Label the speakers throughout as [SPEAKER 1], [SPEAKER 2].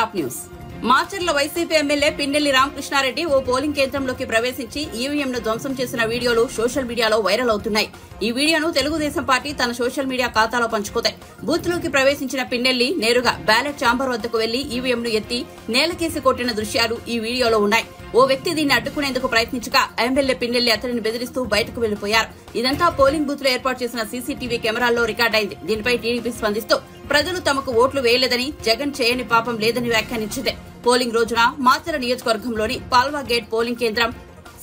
[SPEAKER 1] Top news. Macherla YCP MLA Pinnelli Ramakrishna Reddy ఓ polling కేంద్రంలోకి ప్రవేశించి ఈవీఎంను ధ్వంసం చేసిన వీడియోలు సోషల్ మీడియాలో వైరల్ అవుతున్నాయి. ఈ వీడియోను తెలుగుదేశం పార్టీ తన సోషల్ మీడియా ఖాతాలో పంచుకుంది. బూత్ లోకి ప్రవేశించిన పిన్నెల్లి నేరుగా బ్యాలెట్ ఛాంబర్ వద్దకు వెళ్లి ఈవీఎంను ఎత్తి నేలకేసి కొట్టిన దృశ్యాలు ఈ వీడియోలో ఉన్నాయి. ఓ వ్యక్తి దీన్ని అడ్డుకునేందుకు ప్రయత్నించగా ఎమ్మెల్యే పిన్నెల్లి అతడిని బెదిరిస్తూ బయటకు వెళ్లిపోయారు. ఇదంతా పోలింగ్ బూత్ లో ఏర్పాటు చేసిన సీసీటీవీ కెమెరాల్లో రికార్డైంది. దీనిపై టీడీపీ స్పందిస్తూ ప్రజలు తమకు ఓట్లు వేయలేదని, జగన్ చేయని పాపం లేదని వ్యాఖ్యానించింది. పోలింగ్ రోజున మాచర్ల నియోజకవర్గంలోని పాల్వా గేట్ పోలింగ్ కేంద్రం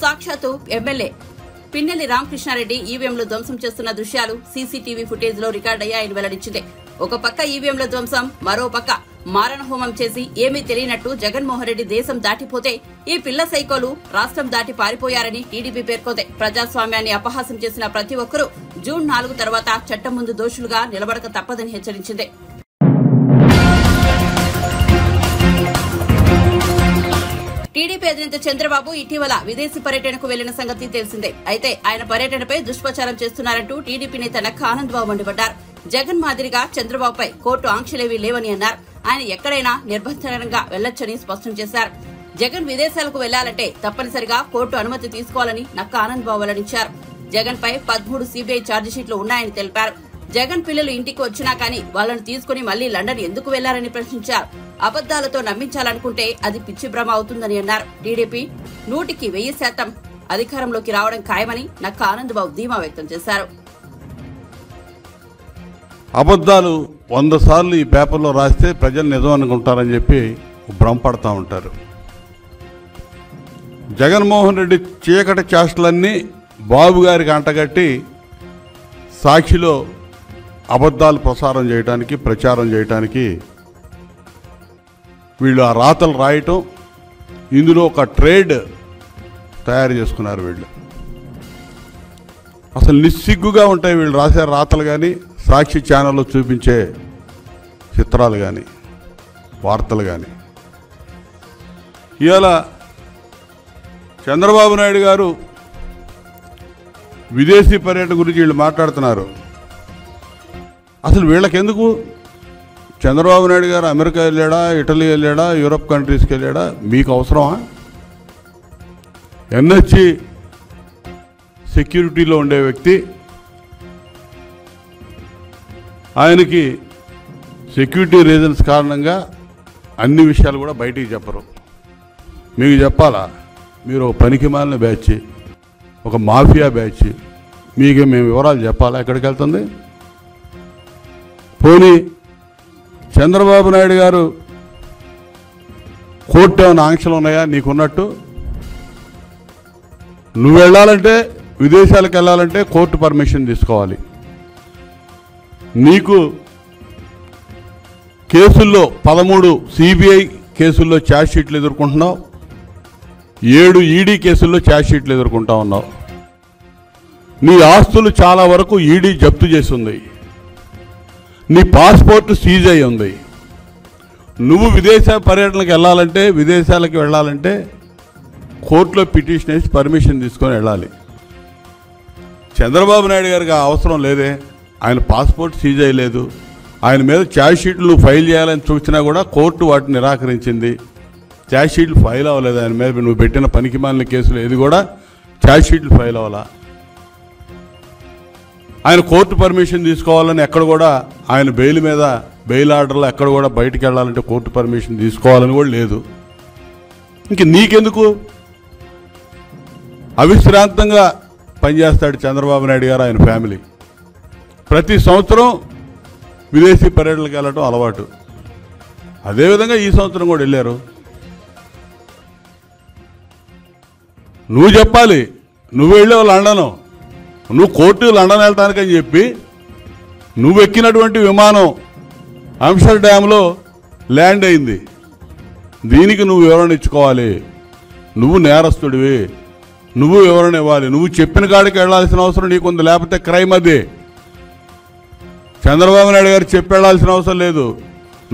[SPEAKER 1] సాక్షాత్తు ఎమ్మెల్యే పిన్నెల్లి రామకృష్ణారెడ్డి ఈవీఎంలు ధ్వంసం చేస్తున్న దృశ్యాలు సీసీటీవీ ఫుటేజ్ లో రికార్డయ్యాయని వెల్లడించింది. ఒక పక్క ఈవీఎంల ధ్వంసం, మరో పక్క మారణ హోమం చేసి ఏమీ తెలియనట్టు జగన్మోహన్ రెడ్డి దేశం దాటిపోతే ఈ పిల్ల సైకోలు రాష్ట్రం దాటి పారిపోయారని టీడీపీ పేర్కొంది. ప్రజాస్వామ్యాన్ని అపహాసం చేసిన ప్రతి ఒక్కరూ జూన్ 4 తర్వాత చట్టం ముందు దోషులుగా నిలబడక తప్పదని హెచ్చరించింది. టీడీపీ అధినేత చంద్రబాబు ఇటీవల విదేశీ పర్యటనకు వెళ్లిన సంగతి తెలిసిందే. అయితే ఆయన పర్యటనపై దుష్ప్రచారం చేస్తున్నారంటూ టీడీపీ నేత నక్క ఆనందబాబు మండిపడ్డారు. జగన్ మాదిరిగా చంద్రబాబుపై కోర్టు ఆంక్షలేవీ లేవని అన్నారు. ఆయన ఎక్కడైనా నిర్బంధంగా వెళ్లొచ్చని స్పష్టం చేశారు. జగన్ విదేశాలకు వెళ్లాలంటే తప్పనిసరిగా కోర్టు అనుమతి తీసుకోవాలని నక్క ఆనందబాబు వెల్లడించారు. జగన్ పై 13 సీబీఐ ఛార్జిషీట్లు ఉన్నాయని తెలిపారు. జగన్ పిల్లలు ఇంటికి వచ్చినా కానీ వాళ్లను తీసుకుని మళ్లీ లండన్ ఎందుకు వెళ్లారని ప్రశ్నించారు. అబద్దాలతో నమ్మించాలనుకుంటే అది పిచ్చి భ్రమ అవుతుందని అన్నారు. టీడీపీ 100% అధికారంలోకి రావడం ఖాయమని నక్క ఆనందబాబు ధీమా వ్యక్తం చేశారు.
[SPEAKER 2] అబద్దాలు 100 సార్లు ఈ పేపర్లో రాస్తే ప్రజలు నిజం అనుకుంటారని చెప్పి భ్రమపడతా ఉంటారు. జగన్మోహన్ రెడ్డి చీకటి చేష్టలన్నీ బాబు గారికి అంటగట్టి సాక్షిలో అబద్దాలు ప్రచారం చేయడానికి వీళ్ళు ఆ రాతలు రాయటం, ఇందులో ఒక ట్రేడ్ తయారు చేసుకున్నారు. వీళ్ళు అసలు నిస్సిగ్గుగా ఉంటాయి వీళ్ళు రాసే రాతలు కానీ, సాక్షి ఛానల్లో చూపించే చిత్రాలు కానీ, వార్తలు కానీ. ఇవాళ చంద్రబాబు నాయుడు గారు విదేశీ పర్యటన గురించి వీళ్ళు మాట్లాడుతున్నారు. అసలు వీళ్ళకెందుకు? చంద్రబాబు నాయుడు గారు అమెరికా వెళ్ళాడా, ఇటలీ వెళ్ళాడా, యూరప్ కంట్రీస్కి వెళ్ళాడా? మీకు అవసరమా? ఎన్హెచ్ఈ సెక్యూరిటీలో ఉండే వ్యక్తి, ఆయనకి సెక్యూరిటీ రీజన్స్ కారణంగా అన్ని విషయాలు కూడా బయటికి చెప్పరు. మీకు చెప్పాలా? మీరు ఒక పనికిమాలిన బ్యాచ్, ఒక మాఫియా బ్యాచ్, మీకు మేము వివరాలు చెప్పాలా ఎక్కడికి వెళ్తుంది? పోనీ చంద్రబాబు నాయుడు గారు కోర్టు ఏమైనా ఆంక్షలు ఉన్నాయా నీకున్నట్టు? నువ్వు వెళ్ళాలంటే, విదేశాలకు వెళ్ళాలంటే కోర్టు పర్మిషన్ తీసుకోవాలి. నీకు కేసుల్లో 13 సిబిఐ కేసుల్లో ఛార్జ్ షీట్లు ఎదుర్కొంటున్నావు, 7 ఈడీ కేసుల్లో ఛార్జ్ షీట్లు ఎదుర్కొంటా ఉన్నావు. నీ ఆస్తులు చాలా వరకు ఈడీ జప్తు చేసింది. నీ పాస్పోర్ట్ సీజ్ అయి ఉంది. నువ్వు విదేశ పర్యటనకు వెళ్ళాలంటే, విదేశాలకు వెళ్ళాలంటే కోర్టులో పిటిషన్ వేసి పర్మిషన్ తీసుకొని వెళ్ళాలి. చంద్రబాబు నాయుడు గారికి ఆ అవసరం లేదే. ఆయన పాస్పోర్ట్ సీజ్ అయ్యలేదు. ఆయన మీద ఛార్జ్ షీట్లు ఫైల్ చేయాలని చూసినా కూడా కోర్టు వాటిని నిరాకరించింది. ఛార్జ్ షీట్లు ఫైల్ అవ్వలేదు ఆయన మీద. నువ్వు పెట్టిన పనికిమాలిన కేసులు ఏది కూడా ఛార్జ్ షీట్లు ఫైల్ అవ్వాలా? ఆయన కోర్టు పర్మిషన్ తీసుకోవాలని ఎక్కడ కూడా, ఆయన బెయిల్ మీద బెయిల్ ఆర్డర్లో ఎక్కడ కూడా బయటికి వెళ్ళాలంటే కోర్టు పర్మిషన్ తీసుకోవాలని కూడా లేదు. ఇంక నీకెందుకు? అవిశ్రాంతంగా పనిచేస్తాడు చంద్రబాబు నాయుడు గారు, ఆయన ఫ్యామిలీ. ప్రతి సంవత్సరం విదేశీ పర్యటనలకు వెళ్ళటం అలవాటు. అదేవిధంగా ఈ సంవత్సరం కూడా వెళ్ళారు. నువ్వు చెప్పాలి. నువ్వు వెళ్ళావు లండను, నువ్వు కోర్టు లండన్ వెళ్తానికని చెప్పి నువ్వు ఎక్కినటువంటి విమానం ఆమ్స్టర్డామ్లో ల్యాండ్ అయింది. దీనికి నువ్వు వివరణ ఇచ్చుకోవాలి. నువ్వు నేరస్తుడివి, నువ్వు వివరణ ఇవ్వాలి. నువ్వు చెప్పిన కాడికి వెళ్లాల్సిన అవసరం నీకుంది, లేకపోతే క్రైమ్ అది. చంద్రబాబు నాయుడు గారు చెప్పి వెళ్లాల్సిన అవసరం లేదు.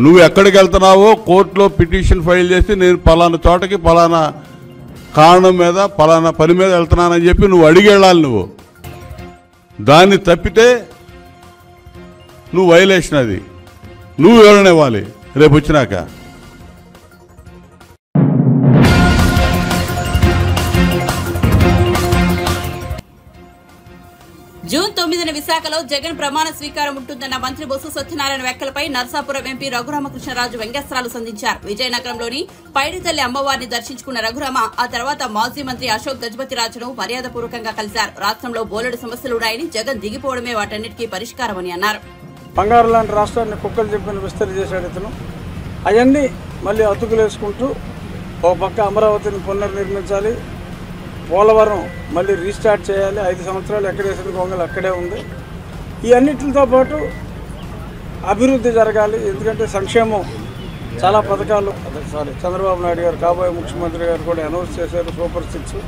[SPEAKER 2] నువ్వు ఎక్కడికి వెళ్తున్నావో కోర్టులో పిటిషన్ ఫైల్ చేసి నేను పలానా చోటకి పలానా కారణం మీద పలానా పని మీద వెళ్తున్నానని చెప్పి నువ్వు అడిగి వెళ్ళాలి. నువ్వు దాన్ని తప్పితే నువ్వు వైలేషన్, అది నువ్వు వివరణ ఇవ్వాలి రేపు వచ్చినాక.
[SPEAKER 1] జూన్ 9న విశాఖలో జగన్ ప్రమాణ స్వీకారం ఉంటుందన్న మంత్రి బొత్స సత్యనారాయణ వ్యాఖ్యలపై నర్సాపురం ఎంపీ రఘురామకృష్ణరాజు వ్యంగ్యాస్త్రాలు సంధించారు. విజయనగరంలోని పైడితల్లి అమ్మవారిని దర్శించుకున్న రఘురామ ఆ తర్వాత మాజీ మంత్రి అశోక్ గజపతిరాజును మర్యాదపూర్వకంగా కలిశారు. రాష్ట్రంలో బోలెడు సమస్యలున్నాయని, జగన్ దిగిపోవడమే వాటన్నిటికీ పరిష్కారమని అన్నారు.
[SPEAKER 3] బంగారు లాంటి రాష్ట్రాన్ని కుక్కలు చెప్పిన విస్తరి చేశాడు ఇతను. అవన్నీ మళ్ళీ అతుకులేసుకుంటూ ఒక పక్క అమరావతిని పునర్నిర్మించాలి, పోలవరం మళ్ళీ రీస్టార్ట్ చేయాలి, 5 సంవత్సరాలు ఎక్కడేసిన గొంగలు అక్కడే ఉంది. ఈ అన్నిటితో పాటు అభివృద్ధి జరగాలి. ఎందుకంటే సంక్షేమం చాలా పథకాలు చంద్రబాబు నాయుడు గారు కాబోయే ముఖ్యమంత్రి గారు కూడా అనౌన్స్ చేశారు, సూపర్ 6.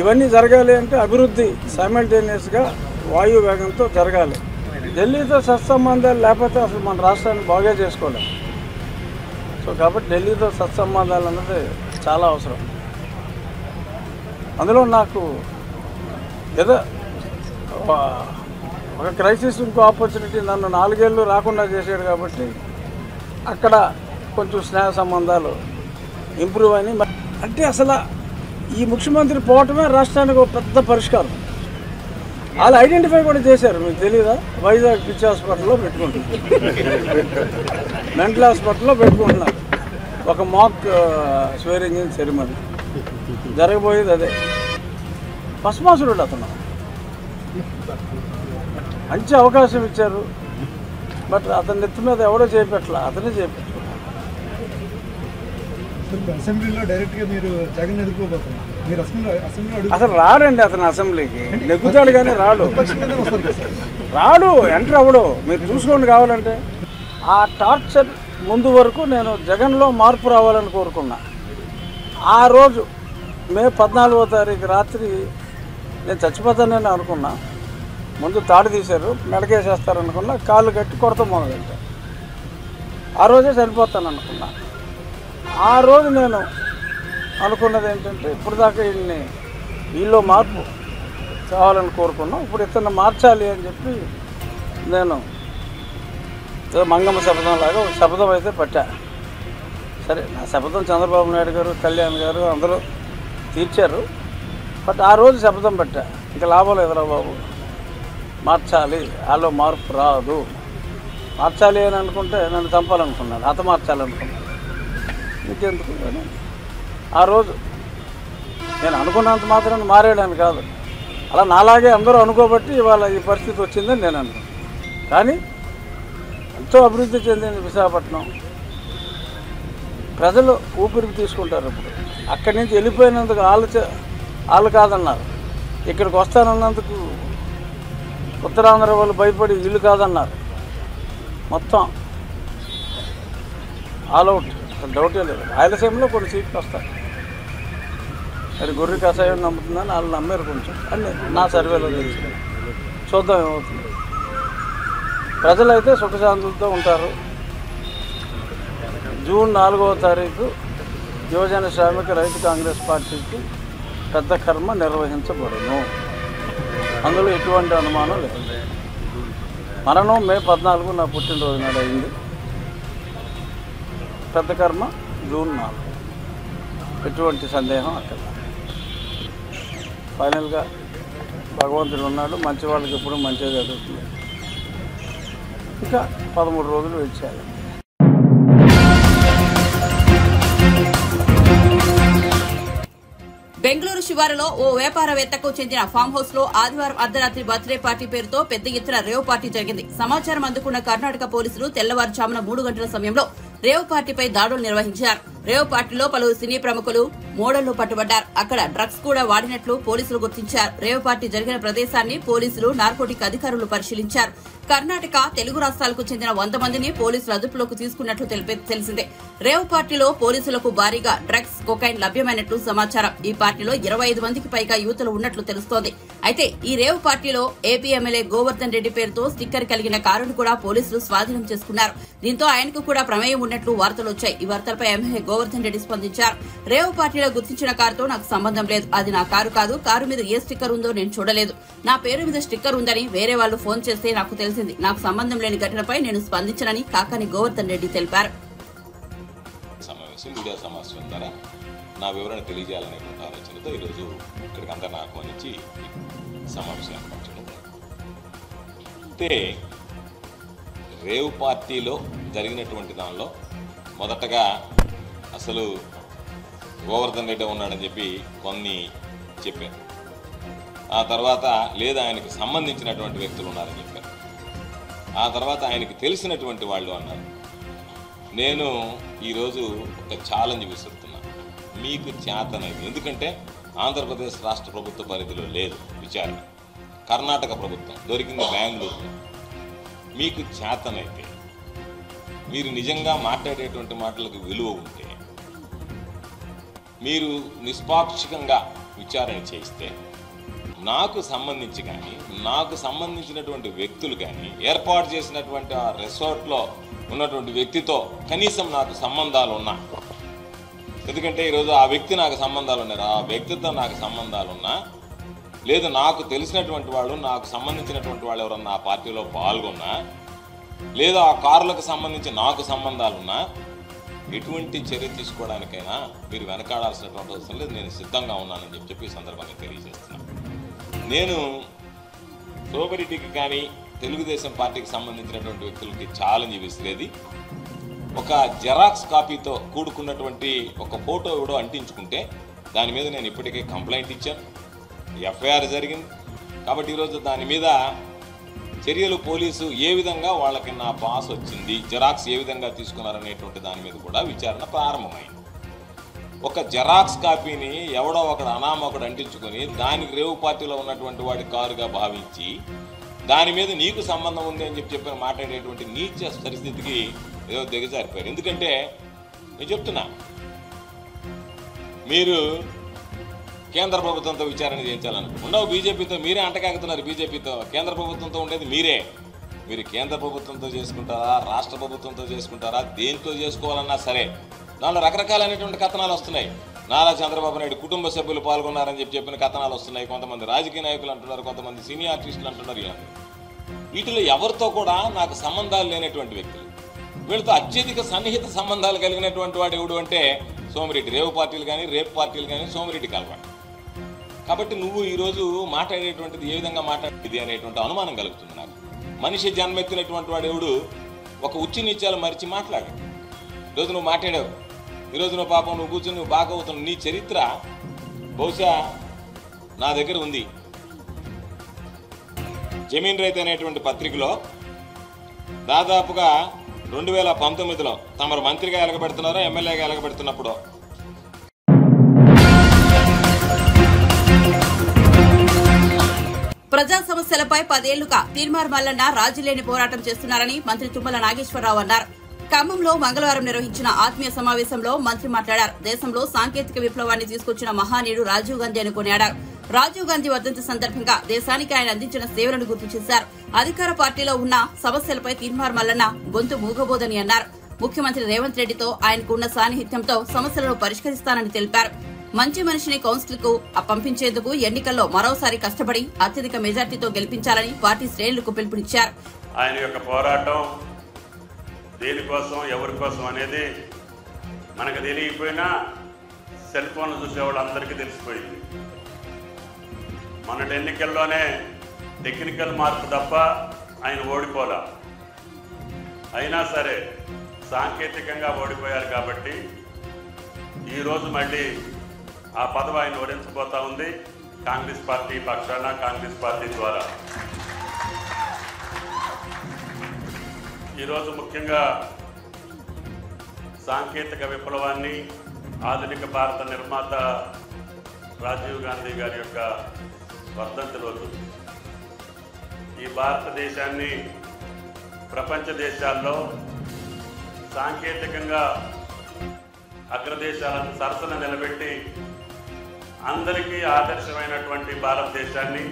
[SPEAKER 3] ఇవన్నీ జరగాలి అంటే అభివృద్ధి సైమల్టేనియస్గా వాయు వేగంతో జరగాలి. ఢిల్లీతో సత్సంబంధాలు లేకపోతే అసలు మన రాష్ట్రాన్ని బాగా చేసుకోలేం. సో కాబట్టి ఢిల్లీతో సత్సంబంధాలు అన్నది చాలా అవసరం. అందులో నాకు ఏదో ఒక క్రైసిస్ ఇంకో ఆపర్చునిటీ నన్ను 4 ఏళ్ళు రాకుండా చేశాడు కాబట్టి అక్కడ కొంచెం స్నేహ సంబంధాలు ఇంప్రూవ్ అయినాయి. అంటే అసలు ఈ ముఖ్యమంత్రి పోవటమే రాష్ట్రానికి ఒక పెద్ద పరిష్కారం. వాళ్ళు ఐడెంటిఫై కూడా చేశారు, మీకు తెలీదా? వైజాగ్ పిచ్చి హాస్పిటల్లో పెట్టుకుంటున్నారు, మెంటల్ హాస్పిటల్లో పెట్టుకుంటున్నారు. ఒక మాక్ స్వేరింగ్ ఇన్ సెరిమనీ జరగబోయేది అదే. పశ్చిమాసుడు అతను మంచి అవకాశం ఇచ్చారు, బట్ అతని నెత్తి మీద ఎవడో చేపెట్ల, అతనే చేపెట్టారు.
[SPEAKER 4] అసెంబ్లీలో డైరెక్ట్గా మీరు జగన్ ఎదుర్కోబోతున్నారు. మీరు
[SPEAKER 3] అసలు రాడండి అతను అసెంబ్లీకి, నెగ్గుతాడు కానీ రాడు, ఎంటర్ అవ్వడు. మీరు చూసుకోండి కావాలంటే. ఆ టార్చర్ ముందు వరకు నేను జగన్లో మార్పు రావాలని కోరుకున్నా. ఆ రోజు మే 14వ తారీఖు రాత్రి నేను చచ్చిపోతానని అనుకున్నా. ముందు తాడు తీశారు, మెడకేసేస్తారనుకున్నా, కాళ్ళు కట్టి కొరత మొదలెట్టారు. ఆ రోజే చనిపోతాను అనుకున్నా. ఆ రోజు నేను అనుకున్నది ఏంటంటే ఇప్పుడు దాకా వీళ్ళు మార్పు కావాలని కోరుకున్నాం, ఇప్పుడు ఇతను మార్చాలి అని చెప్పి నేను మంగమ్మ శపథం లాగా ఒక శపథం అయితే పట్టా. సరే, నా శపథం చంద్రబాబు నాయుడు గారు, కళ్యాణ్ గారు అందరూ తీర్చారు, బట్ ఆ రోజు శపథం పెట్టా, ఇంకా లాభం లేదురా బాబు, మార్చాలి, వాళ్ళు మార్పు రాదు. మార్చాలి అని అనుకుంటే నన్ను చంపాలనుకున్నాను, అత మార్చాలనుకున్నాను, ఇంకెందుకు అని ఆ రోజు నేను అనుకున్నంత మాత్రం మారేయడానికి కాదు, అలా నాలాగే అందరూ అనుకోబట్టి ఇవాళ ఈ పరిస్థితి వచ్చిందని నేను అనుకున్నాను. కానీ ఎంతో అభివృద్ధి చెందింది విశాఖపట్నం. ప్రజలు ఊపిరికి తీసుకుంటారు. ఇప్పుడు అక్కడి నుంచి వెళ్ళిపోయినందుకు వాళ్ళు కాదన్నారు, ఇక్కడికి వస్తానన్నందుకు ఉత్తరాంధ్ర వాళ్ళు భయపడి వీళ్ళు కాదన్నారు. మొత్తం ఆల్అవుట్, డౌటే లేదు. రాయలసీమలో కొన్ని సీట్లు వస్తాయి, అది గొర్రె కషాయం నమ్ముతుందని వాళ్ళు నమ్మారు కొంచెం అని నా సర్వేలో తెలిసి. చూద్దాం ఏమవుతుంది. ప్రజలైతే సుఖశాంతులతో ఉంటారు. జూన్ 4వ తారీఖు యువజన శ్రామిక రైతు కాంగ్రెస్ పార్టీకి పెద్ద కర్మ నిర్వహించబడును, అందులో ఎటువంటి అనుమానం లేదు. మరణం మే 14 నా పుట్టినరోజు నాడు అయింది. పెద్ద కర్మ జూన్ 4, ఎటువంటి సందేహం అక్కడ. ఫైనల్గా భగవంతుడు ఉన్నాడు, మంచి వాళ్ళకి ఎప్పుడు మంచిగా జరుగుతుంది. ఇంకా 13 రోజులు వెయిట్ చేయాలి.
[SPEAKER 1] బెంగళూరు శివారులో ఓ వ్యాపారవేత్తకు చెందిన ఫామ్ హౌస్ లో ఆదివారం అర్ధరాత్రి బర్త్డే పార్టీ పేరుతో పెద్ద ఎత్తున రేవ్ పార్టీ జరిగింది. సమాచారం అందుకున్న కర్ణాటక పోలీసులు తెల్లవారుజామున 3 గంటల సమయంలో రేవ్ పార్టీపై దాడులు నిర్వహించారు. రేవ్ పార్టీలో పలువురు సినీ ప్రముఖులు, మోడళ్లు పట్టుబడ్డారు. అక్కడ డ్రగ్స్ కూడా వాడినట్లు పోలీసులు గుర్తించారు. రేవ్ పార్టీ జరిగిన ప్రదేశాన్ని పోలీసులు, నార్కోటిక్ అధికారులు పరిశీలించారు. కర్ణాటక, తెలుగు రాష్ట్రాలకు చెందిన 100 మందిని పోలీసులు అదుపులోకి తీసుకున్నట్లు తెలిసిందే. రేవ్ పార్టీలో పోలీసులకు భారీగా డ్రగ్స్, కొకైన్ లభ్యమైనట్లు సమాచారం. ఈ పార్టీలో 25 మందికి పైగా యువతులు ఉన్నట్లు తెలుస్తోంది. అయితే ఈ రేవ్ పార్టీలో ఏపీ ఎమ్మెల్యే గోవర్ధన్ రెడ్డి పేరుతో స్టిక్కర్ కలిగిన కారును కూడా పోలీసులు స్వాధీనం చేసుకున్నారు. దీంతో ఆయనకు కూడా ప్రమేయం ఉన్నట్లు వార్తలు వచ్చాయి. ఈ వార్తలపై ఎమ్మెల్యే గోవర్ధన్ రెడ్డి స్పందించారు. రేవ్ పార్టీలో గుర్తించిన కారుతో నాకు సంబంధం లేదు, అది నా కారు కాదు, కారు మీద ఏ స్టిక్కర్ ఉందో నేను చూడలేదు. నా పేరు మీద స్టిక్కర్ ఉందని వేరే వాళ్ళు ఫోన్ చేస్తే నాకు తెలిసింది. నాకు సంబంధం లేని ఘటనపై నేను స్పందించనని కాకాని గోవర్ధన్ రెడ్డి తెలిపారు.
[SPEAKER 5] మీడియా సమావేశం ద్వారా నా వివరణ తెలియజేయాలనే ఆలోచనతో ఈరోజు ఇక్కడికి అందరిని ఆహ్వానించి సమావేశం ఏర్పరచడం. చూస్తే రేవ్ పార్టీలో జరిగినటువంటి దానిలో మొదటగా అసలు గోవర్ధన్ రెడ్డి ఉన్నాడని చెప్పి కొన్ని చెప్పారు. ఆ తర్వాత లేదా ఆయనకు సంబంధించినటువంటి వ్యక్తులు ఉన్నారని చెప్పారు. ఆ తర్వాత ఆయనకు తెలిసినటువంటి వాళ్ళు అన్నారు. నేను ఈరోజు ఒక ఛాలెంజ్ విసురుతున్నా, మీకు చేతనైతే, ఎందుకంటే ఆంధ్రప్రదేశ్ రాష్ట్ర ప్రభుత్వ పరిధిలో లేదు విచారణ, కర్ణాటక ప్రభుత్వం దొరికింది బెంగళూరులో. మీకు చేతనైతే, మీరు నిజంగా మాట్లాడేటువంటి మాటలకు విలువ ఉంటే, మీరు నిష్పాక్షికంగా విచారణ చేస్తే నాకు సంబంధించి కానీ నాకు సంబంధించినటువంటి వ్యక్తులు కానీ ఏర్పాటు చేసినటువంటి ఆ రిసార్ట్లో ఉన్నటువంటి వ్యక్తితో కనీసం నాకు సంబంధాలు ఉన్నా, ఎందుకంటే ఈరోజు ఆ వ్యక్తి నాకు సంబంధాలు ఉన్నారు, ఆ వ్యక్తితో నాకు సంబంధాలు ఉన్నా, లేదు నాకు తెలిసినటువంటి వాళ్ళు నాకు సంబంధించినటువంటి వాళ్ళు ఎవరన్నా ఆ పార్టీలో పాల్గొన్నా, లేదా ఆ కారులకు సంబంధించి నాకు సంబంధాలున్నా, ఎటువంటి చర్య తీసుకోవడానికైనా మీరు వెనకాడాల్సినటువంటి అవసరం లేదు, నేను సిద్ధంగా ఉన్నానని చెప్పి ఈ సందర్భంగా తెలియజేస్తున్నాను. నేను సోమిరెడ్డికి కానీ తెలుగుదేశం పార్టీకి సంబంధించినటువంటి వ్యక్తులకి ఛాలెంజ్ విసిరేది, ఒక జెరాక్స్ కాపీతో కూడుకున్నటువంటి ఒక ఫోటో ఎవడో అంటించుకుంటే దాని మీద నేను ఇప్పటికే కంప్లైంట్ ఇచ్చాను, ఎఫ్ఐఆర్ జరిగింది. కాబట్టి ఈరోజు దాని మీద చర్యలు పోలీసు ఏ విధంగా వాళ్ళకి నా పాస్ వచ్చింది, జెరాక్స్ ఏ విధంగా తీసుకున్నారనేటువంటి దాని మీద కూడా విచారణ ప్రారంభమైంది. ఒక జెరాక్స్ కాపీని ఎవడో ఒకడు అనామకుడు అంటించుకొని దానికి రేవు పార్టీలో ఉన్నటువంటి వాడి కారుగా భావించి దాని మీద నీకు సంబంధం ఉంది అని చెప్పి మాట్లాడేటువంటి నీచ పరిస్థితికి ఏదో దిగజారిపోయారు. ఎందుకంటే నేను చెప్తున్నా, మీరు కేంద్ర ప్రభుత్వంతో విచారణ చేయించాలనుకుంటున్నావు, బీజేపీతో మీరే అంటకాగుతున్నారు. బీజేపీతో కేంద్ర ప్రభుత్వంతో ఉండేది మీరే. మీరు కేంద్ర ప్రభుత్వంతో చేసుకుంటారా, రాష్ట్ర ప్రభుత్వంతో చేసుకుంటారా, దేంతో చేసుకోవాలన్నా సరే దానిలో రకరకాలైనటువంటి కథనాలు వస్తున్నాయి. నారా చంద్రబాబు నాయుడు కుటుంబ సభ్యులు పాల్గొన్నారని చెప్పిన కథనాలు వస్తున్నాయి. కొంతమంది రాజకీయ నాయకులు అంటున్నారు, కొంతమంది సినీ ఆర్టిస్టులు అంటున్నారు. వీటిలో ఎవరితో కూడా నాకు సంబంధాలు లేనటువంటి వ్యక్తులు, వీళ్ళతో అత్యధిక సన్నిహిత సంబంధాలు కలిగినటువంటి వాడు ఎవడు అంటే సోమిరెడ్డి. రేవు పార్టీలు కానీ రేపు పార్టీలు కానీ సోమిరెడ్డి కలవాడు. కాబట్టి నువ్వు ఈరోజు మాట్లాడేటువంటిది ఏ విధంగా మాట్లాడేది అనేటువంటి అనుమానం కలుగుతుంది నాకు. మనిషి జన్మెత్తినటువంటి వాడు ఎవడు ఒక ఉచ్చి నీచాలు మరిచి మాట్లాడు. ఈరోజు నువ్వు మాట్లాడావు, ఈరోజు నువ్వు పాపం నువ్వు కూర్చొని నువ్వు బాగా అవుతున్నావు. నీ చరిత్ర బహుశా నా దగ్గర ఉంది. జమీన్ రైతు అనేటువంటి పత్రికలో దాదాపుగా 2019లో తమరు మంత్రిగా ఎలగబెడుతున్నారో ఎమ్మెల్యేగా ఎలగబెడుతున్నప్పుడు
[SPEAKER 1] ప్రజా సమస్యలపై 10 ఏళ్లుగా తీర్మార్ మల్లన్న రాజీలేని పోరాటం చేస్తున్నారని మంత్రి తుమ్మల నాగేశ్వరరావు అన్నారు. ఖమ్మంలో మంగళవారం నిర్వహించిన ఆత్మీయ సమావేశంలో మంత్రి మాట్లాడారు. దేశంలో సాంకేతిక విప్లవాన్ని తీసుకొచ్చిన మహానీయుడు రాజీవ్ గాంధీ అని కొనియాడారు. రాజీవ్ గాంధీ వర్ధంతి సందర్భంగా దేశానికి ఆయన అందించిన సేవలను గుర్తు చేశారు. అధికార పార్టీలో ఉన్న సమస్యలపై తీర్మార్ మల్లన్న గొంతు మూగబోదని అన్నారు. ముఖ్యమంత్రి రేవంత్ రెడ్డితో ఆయనకున్న సాన్నిహిత్యంతో సమస్యలను పరిష్కరిస్తానని తెలిపారు. మంచి మనిషిని కౌన్సిల్ కు పంపించేందుకు ఎన్నికల్లో మరోసారి కష్టపడి అత్యధిక మెజార్టీతో గెలిపించాలని పార్టీ శ్రేణులకు పిలుపునిచ్చారు.
[SPEAKER 6] ఆయన యొక్క పోరాటం దేనికోసం ఎవరి కోసం అనేది మనకు తెలియకపోయినా సెల్ ఫోన్లు చూసే వాళ్ళందరికీ తెలిసిపోయింది. మొన్నటి ఎన్నికల్లోనే టెక్నికల్ మార్పు తప్ప ఆయన ఓడిపోలా. అయినా సరే సాంకేతికంగా ఓడిపోయారు కాబట్టి ఈరోజు మళ్ళీ ఆ పదవి ఆయన ఓడించబోతా ఉంది కాంగ్రెస్ పార్టీ పక్షాన, కాంగ్రెస్ పార్టీ ద్వారా. ఈరోజు ముఖ్యంగా సాంకేతిక విప్లవాన్ని, ఆధునిక భారత నిర్మాత రాజీవ్ గాంధీ గారి యొక్క వర్ధంతి రోజు. ఈ భారతదేశాన్ని ప్రపంచ దేశాల్లో సాంకేతికంగా అగ్రదేశాలను సరసన నిలబెట్టి అందరికీ ఆదర్శమైనటువంటి భారతదేశాన్ని,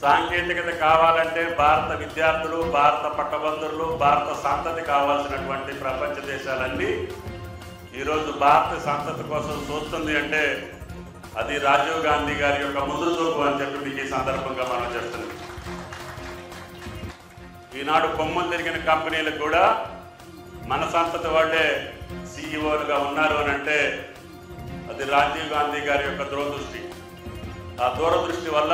[SPEAKER 6] సాంకేతికత కావాలంటే భారత విద్యార్థులు, భారత పట్టభద్రులు, భారత సంతతి కావాల్సినటువంటి ప్రపంచ దేశాలన్నీ ఈరోజు భారత సంతతి కోసం చూస్తుంది అంటే అది రాజీవ్ గాంధీ గారి యొక్క ముందు చూపు అని చెప్పి మీకు ఈ సందర్భంగా మనం చెప్తున్నాం. ఈనాడు కొమ్మలు తిరిగిన కంపెనీలకు కూడా మన సంతతి వాళ్ళే సీఈఓలుగా ఉన్నారు అని అంటే అది రాజీవ్ గాంధీ గారి యొక్క దూరదృష్టి. ఆ దూరదృష్టి వల్ల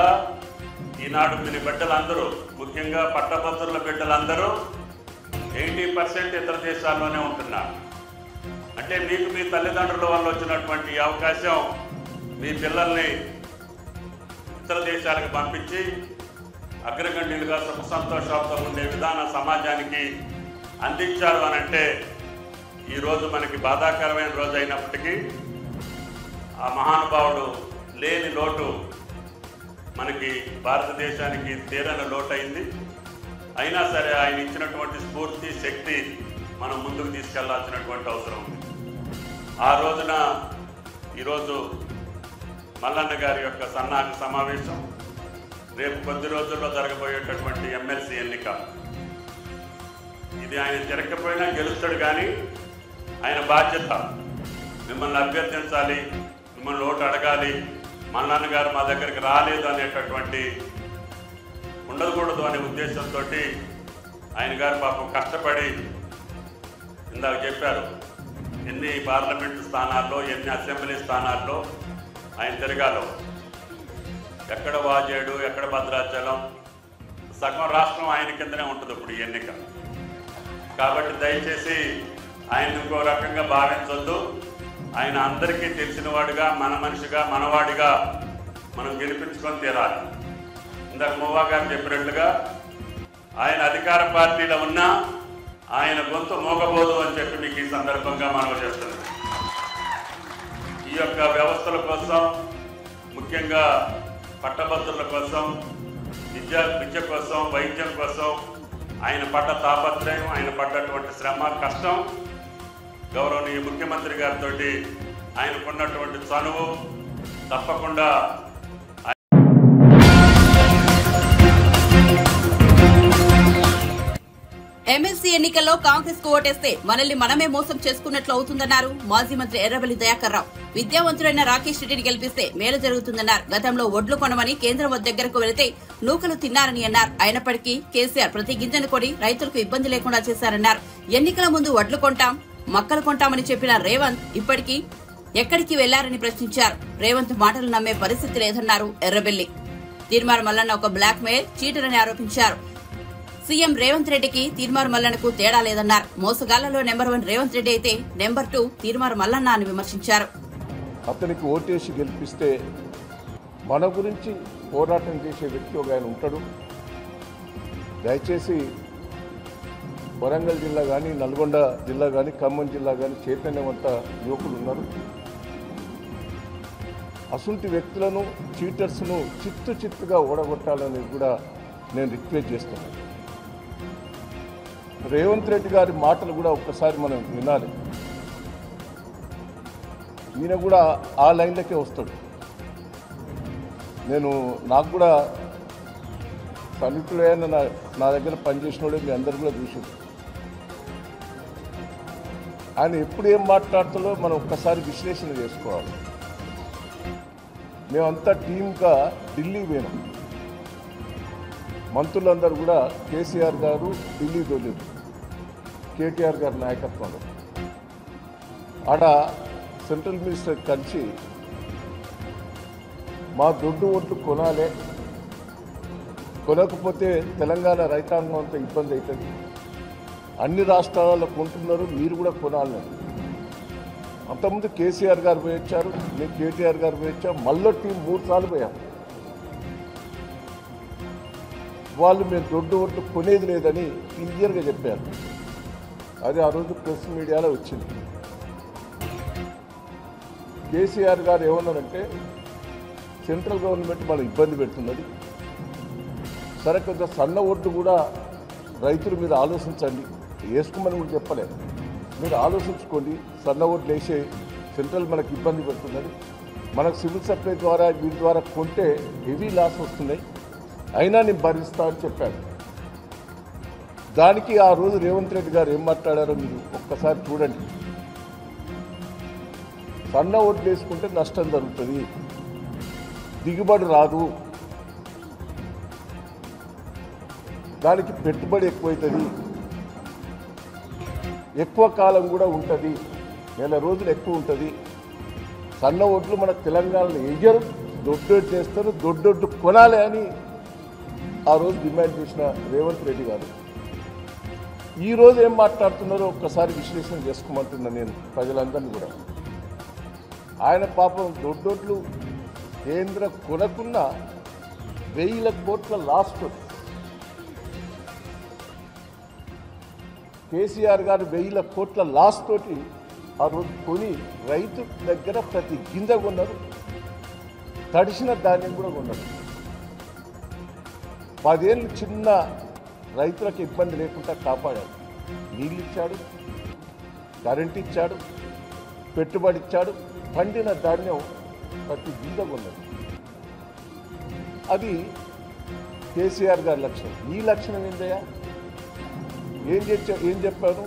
[SPEAKER 6] ఈనాడు మీ బిడ్డలందరూ, ముఖ్యంగా పట్టభద్రుల బిడ్డలందరూ 80% ఇతర దేశాల్లోనే ఉంటున్నారు. అంటే మీకు మీ తల్లిదండ్రుల వల్ల వచ్చినటువంటి అవకాశం మీ పిల్లల్ని ఇతర దేశాలకు పంపించి అగ్రగణ్యులుగా సుఖ సంతోషాలతో ఉండే విధాన సమాజానికి అందించారు అని అంటే ఈరోజు మనకి బాధాకరమైన రోజు అయినప్పటికీ ఆ మహానుభావుడు లేని లోటు మనకి భారతదేశానికి తీరని లోటు అయింది. అయినా సరే ఆయన ఇచ్చినటువంటి స్ఫూర్తి, శక్తి మనం ముందుకు తీసుకెళ్లాల్సినటువంటి అవసరం ఉంది. ఆ రోజున ఈరోజు మల్లన్న గారి యొక్క సన్నాహక సమావేశం, రేపు కొద్ది రోజుల్లో జరగబోయేటటువంటి ఎమ్మెల్సీ ఎన్నిక, ఇది ఆయన తిరగకపోయినా గెలుస్తాడు. కానీ ఆయన బాధ్యత మిమ్మల్ని అభ్యర్థించాలి, మిమ్మల్ని ఓటు అడగాలి. మల్లన్న గారు మా దగ్గరికి రాలేదు అనేటటువంటి ఉండకూడదు అనే ఉద్దేశంతో ఆయన గారు పాపం కష్టపడి ఇందాక చెప్పారు ఎన్ని పార్లమెంటు స్థానాల్లో, ఎన్ని అసెంబ్లీ స్థానాల్లో ఆయన తిరగాలో. ఎక్కడ వాజేడు, ఎక్కడ భద్రాచలం, సగం రాష్ట్రం ఆయన కిందనే ఉంటుంది ఇప్పుడు ఈ ఎన్నిక. కాబట్టి దయచేసి ఆయన ఇంకో రకంగా భావించొద్దు. ఆయన అందరికీ తెలిసినవాడుగా, మన మనిషిగా, మనవాడిగా మనం గెలిపించుకొని తీరాలి. ఇందాక మువ్వా గారు చెప్పినట్లుగా ఆయన అధికార పార్టీలో ఉన్నా ఆయన గొంతు మోగబోదు అని చెప్పి మీకు ఈ సందర్భంగా మనం చేస్తున్నాం. ఈ యొక్క వ్యవస్థల కోసం, ముఖ్యంగా పట్టభద్రుల కోసం, విద్య కోసం, వైద్యం కోసం ఆయన పడ్డ తాపత్రయం, ఆయన పడ్డటువంటి శ్రమ, కష్టం, గౌరవనీయ ముఖ్యమంత్రి గారితో ఆయనకున్నటువంటి చనువు తప్పకుండా.
[SPEAKER 1] ఎమ్మెల్సీ ఎన్నికల్లో కాంగ్రెస్ కు ఓటేస్తే మనల్ని మనమే మోసం చేసుకున్నట్లు అవుతుందన్నారు మాజీ మంత్రి ఎర్రబెల్లి దయాకర్ రావు. విద్యావంతుడైన రాకేష్ రెడ్డిని గెలిపిస్తే మేలు జరుగుతుందన్నారు. గతంలో ఒడ్లు కొనమని కేంద్రం దగ్గరకు వెళితే నూకలు తిన్నారని అన్నారు. అయినప్పటికీ కేసీఆర్ ప్రతి గింజను కొని రైతులకు ఇబ్బంది లేకుండా చేశారన్నారు. ఎన్నికల ముందు వడ్లు కొంటాం, మక్కలు కొంటామని చెప్పిన రేవంత్ ఇప్పటికీ ఎక్కడికి వెళ్లారని ప్రశ్నించారు. రేవంత్ మాటలు నమ్మే పరిస్థితి లేదన్నారు ఎర్రబెల్లి. తీర్మార్ మల్లన్న ఒక బ్లాక్ మెయిల్ చీటర్ అని ఆరోపించారు. సీఎం రేవంత్ రెడ్డికి తీర్మార్ మల్లన్నకు తేడా లేదన్నారు. మోసగాళ్లలో నెంబర్ 1 రేవంత్ రెడ్డి అయితే నెంబర్ 2 తీర్మార్ మల్లన్న అని విమర్శించారు.
[SPEAKER 7] అతనికి ఓటేసి గెలిపిస్తే మన గురించి పోరాటం చేసే వ్యక్తి ఒక ఆయన ఉంటాడు. దయచేసి వరంగల్ జిల్లా కానీ, నల్గొండ జిల్లా కానీ, ఖమ్మం జిల్లా కానీ చైతన్యవంత యువకులు ఉన్నారు. అసుంటి వ్యక్తులను, చీటర్స్ను చిత్తుగా ఓడగొట్టాలని కూడా నేను రిక్వెస్ట్ చేస్తున్నాను. రేవంత్ రెడ్డి గారి మాటలు కూడా ఒక్కసారి మనం వినాలి. ఈయన కూడా ఆ లైన్లకే వస్తాడు. నాకు కూడా సన్నిహితులైన నా దగ్గర పనిచేసినోడే మీ అందరు కూడా చూసారు. ఆయన ఎప్పుడు ఏం మాట్లాడుతాడో మనం ఒక్కసారి విశ్లేషణ చేసుకోవాలి. మేమంతా టీమ్గా ఢిల్లీ పోయినాం. మంత్రులందరూ కూడా కేసీఆర్ గారు ఢిల్లీ తోలేరు, కేటీఆర్ గారి నాయకత్వంలో. ఆడ సెంట్రల్ మినిస్టర్ కలిసి మా దొడ్డు ఓట్లు కొనాలే, కొనకపోతే తెలంగాణ రైతాంగం అంతా ఇబ్బంది అవుతుంది, అన్ని రాష్ట్రాలలో కొంటున్నారు, మీరు కూడా కొనాలని. అంతకుముందు కేసీఆర్ గారు పోయి వచ్చారు, మేము కేటీఆర్ గారు పోయి వచ్చాం, మళ్ళీ టీం 3 సార్లు పోయాం. వాళ్ళు మేము దొడ్డు ఓట్లు కొనేది లేదని క్లియర్గా చెప్పారు. అది ఆ రోజు ప్రెస్ మీడియాలో వచ్చింది. కేసీఆర్ గారు ఏమన్నారంటే సెంట్రల్ గవర్నమెంట్ మనం ఇబ్బంది పెడుతున్నది, సరే కొంత సన్న ఓట్లు కూడా రైతులు మీరు ఆలోచించండి, వేసుకోమని కూడా చెప్పలేదు, మీరు ఆలోచించుకోండి, సన్న ఓట్లు వేసే సెంట్రల్ మనకు ఇబ్బంది పెడుతున్నది, మనకు సివిల్ సప్లై ద్వారా వీటి ద్వారా కొంటే హెవీ లాస్ వస్తున్నాయి, అయినా నేను భరిస్తా అని చెప్పాడు. దానికి ఆ రోజు రేవంత్ రెడ్డి గారు ఏం మాట్లాడారో మీరు ఒక్కసారి చూడండి. సన్న ఓట్లు వేసుకుంటే నష్టం జరుగుతుంది, దిగుబడి రాదు, దానికి పెట్టుబడి ఎక్కువైతుంది, ఎక్కువ కాలం కూడా ఉంటుంది, నెల రోజులు ఎక్కువ ఉంటుంది. సన్న ఓట్లు మన తెలంగాణలో వేయరు, దొడ్డొడ్డు చేస్తారు, దొడ్డొడ్డు కొనాలి అని ఆ రోజు డిమాండ్ చేసిన రేవంత్ రెడ్డి గారు ఈరోజు ఏం మాట్లాడుతున్నారో ఒక్కసారి విశ్లేషణ చేసుకోమంటున్నా నేను ప్రజలందరినీ కూడా. ఆయన పాపం దొడ్డోట్లు కేంద్ర కొనకున్న 1000 కోట్ల లాస్ తోటి కేసీఆర్ గారు 1000 కోట్ల లాస్ తోటి ఆ రోజు కొని రైతు దగ్గర ప్రతి గింజ కొన్నారు, తడిసిన ధాన్యం కూడా కొన్నారు. 10 ఏళ్ళు చిన్న రైతులకు ఇబ్బంది లేకుండా కాపాడాడు. నీళ్ళు ఇచ్చాడు, కరెంట్ ఇచ్చాడు, పెట్టుబడి ఇచ్చాడు, పండిన ధాన్యం ప్రతి గింజ కొన్నది. అది కేసీఆర్ గారి లక్షణం. నీ లక్షణం ఏందయ్యా? ఏం చెప్పాను?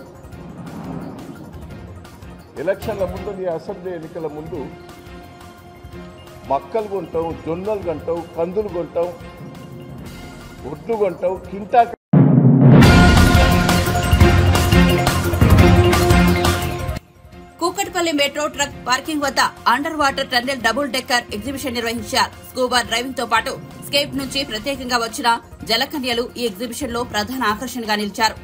[SPEAKER 7] ఎలక్షన్ల ముందు, నీ అసెంబ్లీ ఎన్నికల ముందు మక్కలు కొంటావు, జొన్నలు కొంటావు, కందులు కొంటావు, ఒడ్లు కొంటావు, కింటా.
[SPEAKER 1] కూకట్పల్లి మెట్రో ట్రక్ పార్కింగ్ వద్ద under water tunnel double decker exhibition నిర్వహించారు. స్కూబా డ్రైవింగ్ తో పాటు స్కేప్ నుంచి ప్రత్యేకంగా వచ్చిన జలకన్యలు ఈ ఎగ్జిబిషన్ లో ప్రధాన ఆకర్షణగా నిలిచారు.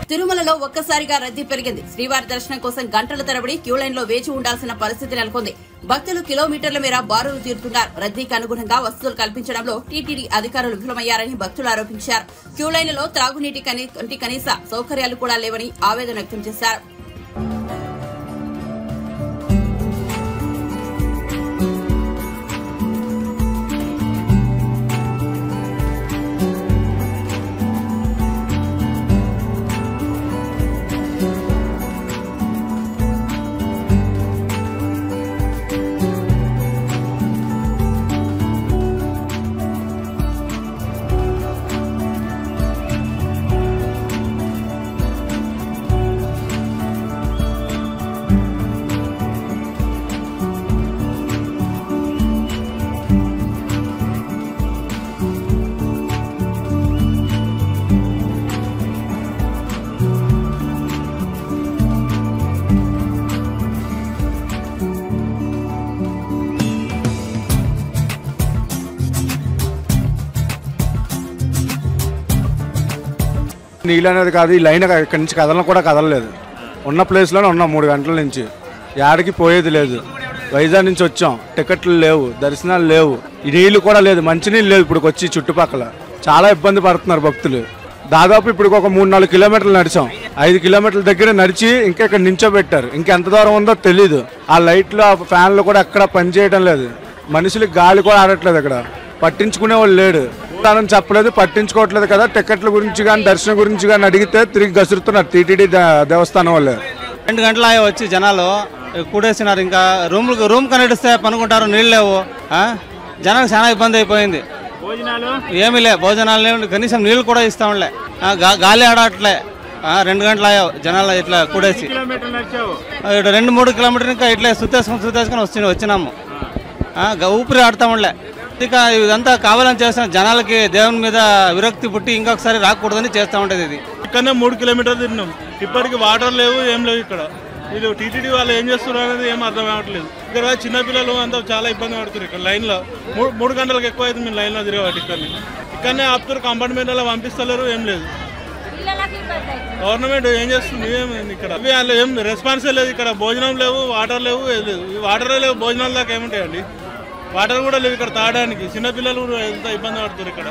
[SPEAKER 1] తిరుమలలో ఒక్కసారిగా రద్దీ పెరిగింది. శ్రీవారి దర్శనం కోసం గంటల తరబడి క్యూ లైన్ లో వేచి ఉండాల్సిన పరిస్థితి నెలకొంది. భక్తులు కిలోమీటర్ల మేర బారులు తీరుతున్నారు. రద్దీకి అనుగుణంగా వసతులు కల్పించడంలో టీటీడీ అధికారులు విఫలమయ్యారని భక్తులు ఆరోపించారు. క్యూ లైన్లలో త్రాగునీటి కనీస సౌకర్యాలు కూడా లేవని ఆవేదన వ్యక్తం చేశారు.
[SPEAKER 8] నీళ్ళు అనేది కాదు, ఈ లైన్ ఇక్కడి నుంచి కూడా కదలలేదు. ఉన్న ప్లేస్లోనే ఉన్నాం 3 గంటల నుంచి. యాడికి పోయేది లేదు. వైజాగ్ నుంచి వచ్చాం, టికెట్లు లేవు, దర్శనాలు లేవు, ఈ నీళ్లు కూడా లేదు, మంచినీళ్ళు లేవు. ఇప్పుడు వచ్చి చుట్టుపక్కల చాలా ఇబ్బంది పడుతున్నారు భక్తులు. దాదాపు ఇప్పుడు ఒక 3-4 కిలోమీటర్లు నడిచాం. 5 కిలోమీటర్ల దగ్గర నడిచి ఇంకా ఇక్కడ నించోబెట్టారు. ఇంకెంత దూరం ఉందో తెలీదు. ఆ లైట్లు, ఆ ఫ్యాన్లు కూడా ఎక్కడ పనిచేయడం లేదు. మనుషులకి గాలి కూడా ఆడట్లేదు. ఇక్కడ పట్టించుకునే వాళ్ళు లేడు. చెప్పలేదు, పట్టించుకోవట్లేదు కదా. టికెట్ల గురించి కానీ దర్శనం గురించి కానీ అడిగితే తిరిగి గసురుతున్నారు టీటీడీ దేవస్థానం వాళ్ళు.
[SPEAKER 9] 2 గంటలు వచ్చి జనాలు కూడేసినారు. ఇంకా రూమ్ కనెడిస్తే పనుకుంటారు, నీళ్ళు లేవు. జనాలకు చాలా ఇబ్బంది అయిపోయింది. ఏమీ లే, భోజనాలు లేవు, కనీసం నీళ్ళు కూడా ఇస్తాంలే. గాలి ఆడట్లే. 2 గంటలు అయ్యావు జనాలు ఇట్లా కూడేసి. 2-3 కిలోమీటర్లు ఇంకా ఇట్లా సుత్తేసుకొని వచ్చినాము. ఊపిరి ఆడతాములే. ఇక ఇదంతా కావాలని చేస్తున్న జనాలకి దేవుని మీద విరక్తి పుట్టి ఇంకొకసారి రాకూడదని చేస్తూ ఉంటుంది. ఇది
[SPEAKER 10] ఇక్కడనే 3 కిలోమీటర్లు తిరిగినాం. ఇప్పటికి వాటర్ లేవు, ఏం లేవు. ఇక్కడ వీళ్ళు టీటీడీ వాళ్ళు ఏం చేస్తున్నారు అనేది ఏం అర్థం అవ్వట్లేదు. ఇక్కడ చిన్నపిల్లలు అంతా చాలా ఇబ్బంది పడుతున్నారు. ఇక్కడ లైన్లో 3 గంటలకు ఎక్కువ అయితే మేము లైన్లో తిరగబట్టి ఇక్కడనే ఆపుతారు. కంపార్ట్మెంట్లో పంపిస్తలేరు, ఏం లేదు. గవర్నమెంట్ ఏం చేస్తుంది? ఇక్కడ ఏం రెస్పాన్సే లేదు. ఇక్కడ భోజనం లేవు, వాటర్ లేవు, ఏం లేదు. వాటరే లేవు, భోజనాల దాకా ఏముంటాయండి? వాటర్ కూడా లేవు ఇక్కడ తాగడానికి. చిన్నపిల్లలు ఎంత ఇబ్బంది పడుతున్నారు. ఇక్కడ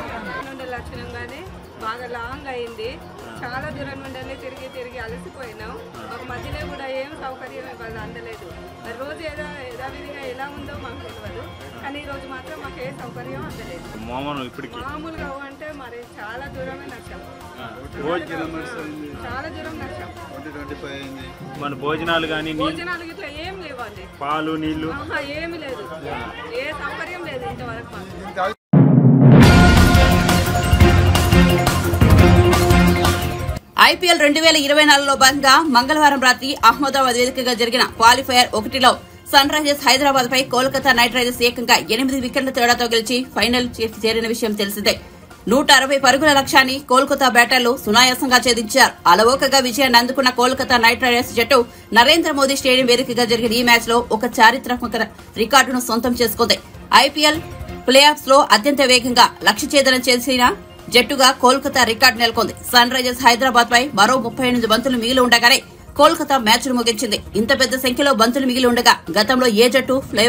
[SPEAKER 11] లక్షణంగానే బాగా లాంగ్ అయింది. చాలా దూరం నుండి తిరిగి అలసిపోయినాం. ఒక మధ్యలో కూడా ఏం సౌకర్యం ఇవాళ అందలేదు. మరి రోజు యథావిధిగా ఎలా ఉందో మాకు తెలియదు, కానీ ఈ రోజు మాత్రం మాకు ఏ సౌకర్యం అందలేదు. మామూలుగా అంటే మరి చాలా దూరమే నష్టం, చాలా దూరం నష్టం.
[SPEAKER 12] మన భోజనాలు కానీ
[SPEAKER 11] ఇట్లా ఏం లేవండి,
[SPEAKER 12] పాలు నీళ్లు
[SPEAKER 11] ఏమి లేదు, ఏ సౌకర్యం లేదు ఇంతవరకు మాకు.
[SPEAKER 1] ఐపీఎల్ 2024లో భాగంగా మంగళవారం రాత్రి అహ్మదాబాద్ వేదికగా జరిగిన క్వాలిఫైయర్ 1లో సన్ రైజర్స్ హైదరాబాద్ పై కోల్కతా నైట్ రైడర్స్ ఏకంగా 8 వికెట్ల తేడాతో గెలిచి ఫైనల్ చేరిన విషయం తెలిసిందే. 160 పరుగుల లక్ష్యాన్ని కోల్కతా బ్యాటర్లు సునాయాసంగా ఛేదించారు. అలవోకగా విజయాన్ని అందుకున్న కోల్కతా నైట్ రైడర్స్ జట్టు నరేంద్ర మోదీ స్టేడియం వేదికగా జరిగిన ఈ మ్యాచ్ లో ఒక చారిత్రాత్మక రికార్డును సొంతం చేసుకుంది. ఐపీఎల్ ప్లే ఆఫ్స్ లో అత్యంత వేగంగా లక్ష్య ఛేదనం చేసిన జట్టుగా కోల్కతా రికార్డు నెలకొంది. సన్ రైజర్స్ హైదరాబాద్ పై మరో 38 బంతులు మిగిలి ఉండగానే కోల్కతా మ్యాచ్ను ముగించింది. ఇంత పెద్ద సంఖ్యలో బంతులు మిగిలి ఉండగా గతంలో ఏ జట్టు ప్లే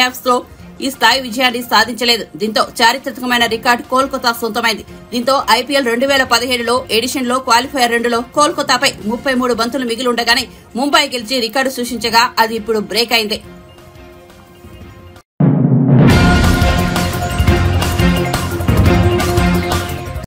[SPEAKER 1] ఆఫ్స్ లో ఈ స్థాయి విజయాన్ని సాధించలేదు. దీంతో చారిత్రకమైన రికార్డు కోల్కతా సొంతమైంది. దీంతో ఐపీఎల్ 2017లో ఎడిషన్ లో క్వాలిఫైయర్ 2లో కోల్కతాపై 33 బంతులు మిగిలి ఉండగానే ముంబై గెలిచి రికార్డు సృష్టించగా అది ఇప్పుడు బ్రేక్ అయింది.